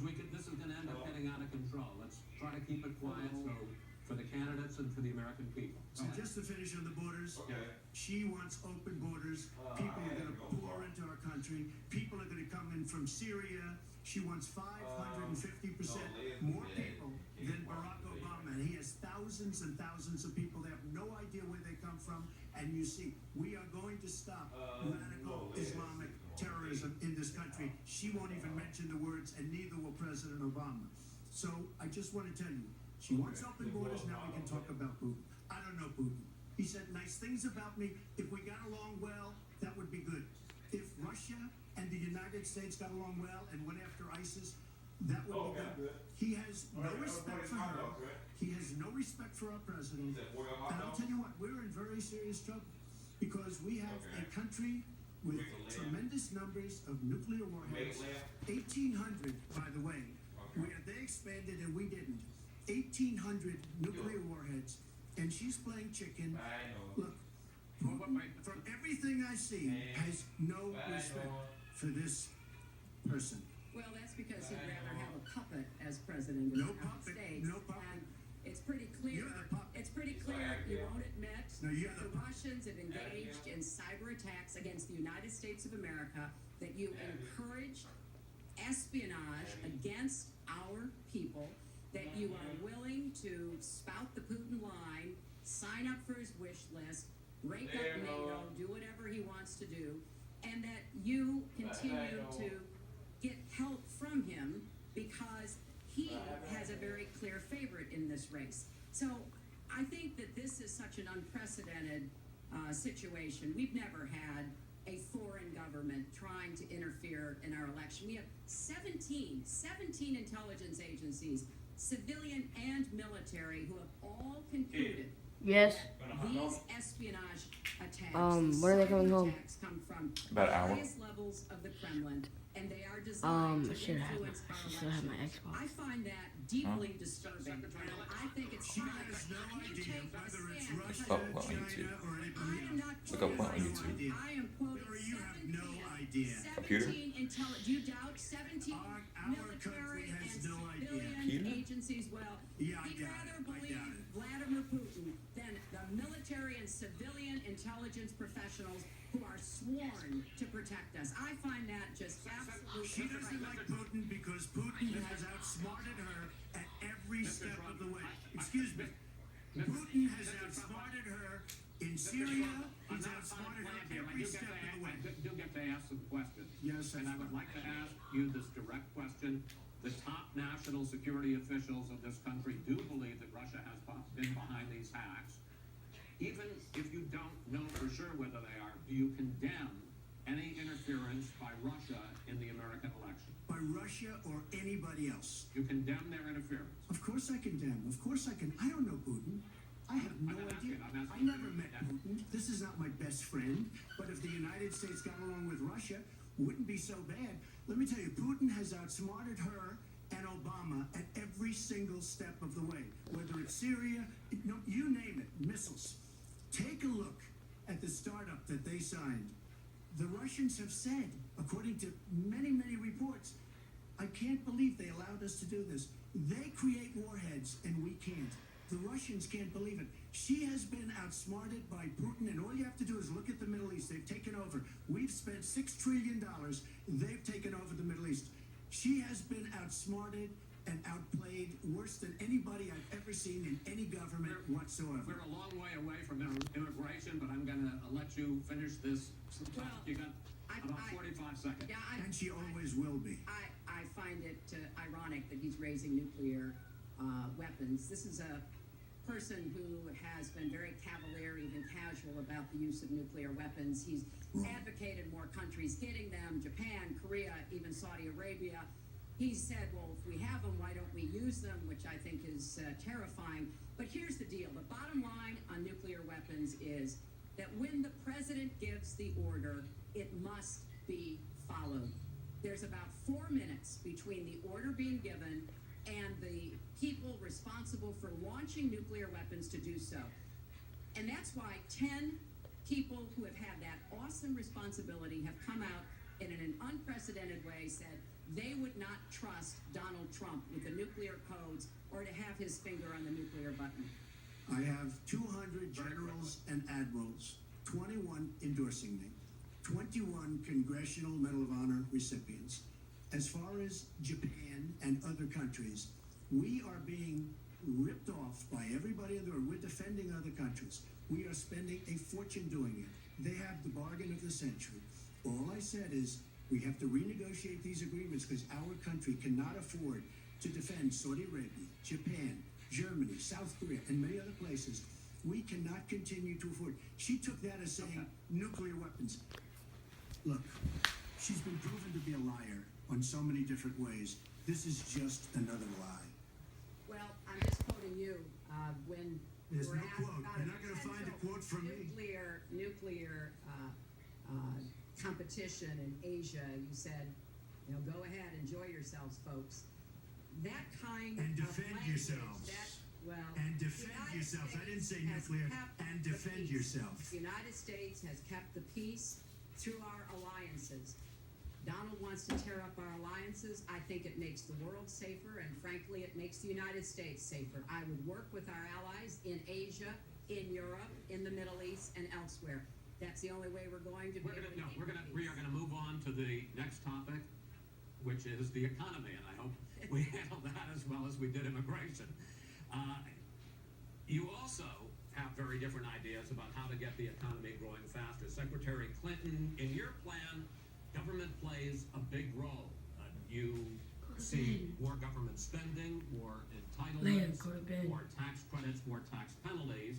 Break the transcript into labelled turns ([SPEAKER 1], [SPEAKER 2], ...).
[SPEAKER 1] this is going to end up getting out of control. Let's try to keep it quiet for the candidates and for the American people.
[SPEAKER 2] So just to finish on the borders, she wants open borders. People are going to pour into our country. People are going to come in from Syria. She wants 550% more people than Barack Obama. And he has thousands and thousands of people. They have no idea where they come from. And you see, we are going to stop radical Islamic terrorism in this country. She won't even mention the words, and neither will President Obama. So I just want to tell you, she wants open borders. Now we can talk about Putin. I don't know Putin. He said nice things about me. If we got along well, that would be good. If Russia and the United States got along well and went after ISIS, that would be good. He has no respect for her. He has no respect for our president. And I'll tell you what, we're in very serious trouble because we have a country with tremendous numbers of nuclear warheads. 1,800, by the way, where they expanded and we didn't. 1,800 nuclear warheads, and she's playing chicken. Look, from everything I see, has no respect for this person.
[SPEAKER 3] Well, that's because he'd rather have a puppet as president of the United States.
[SPEAKER 2] No puppet.
[SPEAKER 3] And it's pretty clear.
[SPEAKER 2] You're the puppet.
[SPEAKER 3] It's pretty clear. You won't admit
[SPEAKER 2] No, you're
[SPEAKER 3] that
[SPEAKER 2] the
[SPEAKER 3] the Russians have engaged in cyber attacks against the United States of America. That you encouraged espionage against our people. That you are willing to spout the Putin line, sign up for his wish list, rake up NATO, do whatever he wants to do, and that you continue to get help from him because he has a very clear favorite in this race. So I think that this is such an unprecedented situation. We've never had a foreign government trying to interfere in our election. We have 17 intelligence agencies, civilian and military, who have all concluded
[SPEAKER 4] Yes.
[SPEAKER 3] these espionage attacks,
[SPEAKER 4] when are they coming home?
[SPEAKER 3] attacks come from
[SPEAKER 5] About
[SPEAKER 3] the
[SPEAKER 5] an hour.
[SPEAKER 3] highest levels of the Kremlin, and they are designed to
[SPEAKER 4] should have
[SPEAKER 3] influence
[SPEAKER 4] I
[SPEAKER 3] our
[SPEAKER 4] should have my
[SPEAKER 3] elections.
[SPEAKER 4] Xbox.
[SPEAKER 3] I find that deeply disturbing, and I think it's
[SPEAKER 2] She
[SPEAKER 3] time
[SPEAKER 2] has no
[SPEAKER 3] you
[SPEAKER 2] idea
[SPEAKER 3] take a
[SPEAKER 2] whether it's
[SPEAKER 3] stand,
[SPEAKER 2] Russia,
[SPEAKER 3] because
[SPEAKER 5] Oh, well,
[SPEAKER 2] China,
[SPEAKER 5] YouTube.
[SPEAKER 2] or
[SPEAKER 3] I
[SPEAKER 2] anybody
[SPEAKER 3] am
[SPEAKER 2] else.
[SPEAKER 3] not
[SPEAKER 5] Look up
[SPEAKER 3] quoting
[SPEAKER 5] on
[SPEAKER 3] anyone.
[SPEAKER 5] YouTube.
[SPEAKER 3] I am quoting
[SPEAKER 2] Barry, you have no
[SPEAKER 3] 17
[SPEAKER 2] idea.
[SPEAKER 5] Computer?
[SPEAKER 3] do you doubt 17
[SPEAKER 2] Our
[SPEAKER 3] military
[SPEAKER 2] country has
[SPEAKER 3] and
[SPEAKER 2] no idea.
[SPEAKER 3] civilian
[SPEAKER 5] Computer?
[SPEAKER 3] agencies? Well,
[SPEAKER 2] Yeah, I
[SPEAKER 3] he'd
[SPEAKER 2] doubt
[SPEAKER 3] rather
[SPEAKER 2] it. I
[SPEAKER 3] believe
[SPEAKER 2] doubt it.
[SPEAKER 3] Vladimir Putin than the military and civilian intelligence professionals who are sworn to protect us. I find that just absolutely
[SPEAKER 2] She doesn't like Putin because Putin has outsmarted her at every step of the way. Excuse me. Putin has outsmarted her in Syria. He's outsmarted her every step of the way.
[SPEAKER 1] I do get to ask some questions.
[SPEAKER 2] Yes,
[SPEAKER 1] And I would like to ask you this direct question. The top national security officials of this country do believe that Russia has been behind these hacks. Even if you don't know for sure whether they are, do you condemn any interference by Russia in the American election?
[SPEAKER 2] By Russia or anybody else.
[SPEAKER 1] You condemn their interference?
[SPEAKER 2] Of course I condemn. Of course I can. I don't know Putin. I have no
[SPEAKER 1] I'm
[SPEAKER 2] idea.
[SPEAKER 1] asking
[SPEAKER 2] I
[SPEAKER 1] you.
[SPEAKER 2] never met Putin. This is not my best friend. But if the United States got along with Russia, wouldn't be so bad. Let me tell you, Putin has outsmarted her and Obama at every single step of the way. Whether it's Syria, you name it, missiles. Take a look at the startup that they signed. The Russians have said, according to many reports, I can't believe they allowed us to do this. They create warheads and we can't. The Russians can't believe it. She has been outsmarted by Putin, and all you have to do is look at the Middle East. They've taken over. We've spent $6 trillion. They've taken over the Middle East. She has been outsmarted and outplayed worse than anybody I've ever seen in any government whatsoever.
[SPEAKER 1] We're a long way away from immigration, but I'm going to let you finish this.
[SPEAKER 3] Well,
[SPEAKER 1] You got about
[SPEAKER 3] I-
[SPEAKER 1] 45 seconds.
[SPEAKER 3] Yeah,
[SPEAKER 2] And she always will be.
[SPEAKER 3] I find it ironic that he's raising nuclear weapons. This is a person who has been very cavalier, even casual, about the use of nuclear weapons. He's advocated more countries getting them, Japan, Korea, even Saudi Arabia. He said, well, if we have them, why don't we use them, which I think is terrifying. But here's the deal. The bottom line on nuclear weapons is that when the president gives the order, it must be followed. There's about 4 minutes between the order being given and the people responsible for launching nuclear weapons to do so. And that's why 10 people who have had that awesome responsibility have come out and in an unprecedented way said they would not trust Donald Trump with the nuclear codes or to have his finger on the nuclear button?
[SPEAKER 2] I have 200 generals and admirals, 21 endorsing me, 21 Congressional Medal of Honor recipients. As far as Japan and other countries, we are being ripped off by everybody in the world. We're defending other countries. We are spending a fortune doing it. They have the bargain of the century. All I said is we have to renegotiate these agreements because our country cannot afford to defend Saudi Arabia, Japan, Germany, South Korea, and many other places. We cannot continue to afford. She took that as saying nuclear weapons. Look, she's been proven to be a liar on so many different ways. This is just another lie.
[SPEAKER 3] Well, I'm just quoting you when
[SPEAKER 2] There's
[SPEAKER 3] we're
[SPEAKER 2] no
[SPEAKER 3] asked
[SPEAKER 2] quote.
[SPEAKER 3] about
[SPEAKER 2] You're not gonna find a quote from me.
[SPEAKER 3] nuclear competition in Asia. You said, you know, go ahead, enjoy yourselves, folks. That kind
[SPEAKER 2] And
[SPEAKER 3] of
[SPEAKER 2] defend
[SPEAKER 3] language,
[SPEAKER 2] yourselves.
[SPEAKER 3] well,
[SPEAKER 2] And
[SPEAKER 3] the
[SPEAKER 2] defend
[SPEAKER 3] United
[SPEAKER 2] yourselves. I didn't say
[SPEAKER 3] States has
[SPEAKER 2] nuclear.
[SPEAKER 3] kept
[SPEAKER 2] And
[SPEAKER 3] the
[SPEAKER 2] defend
[SPEAKER 3] peace.
[SPEAKER 2] yourself.
[SPEAKER 3] The United States has kept the peace through our alliances. Donald wants to tear up our alliances. I think it makes the world safer, and frankly, it makes the United States safer. I would work with our allies in Asia, in Europe, in the Middle East, and elsewhere. That's the only way we're going to be able to keep the
[SPEAKER 1] We
[SPEAKER 3] peace.
[SPEAKER 1] are gonna move on to the next topic, which is the economy, and I hope we handle that as well as we did immigration. You also have very different ideas about how to get the economy growing faster. Secretary Clinton, in your plan, government plays a big role. You see more government spending, more entitlements,
[SPEAKER 4] Go to bed.
[SPEAKER 1] more tax credits, more tax penalties.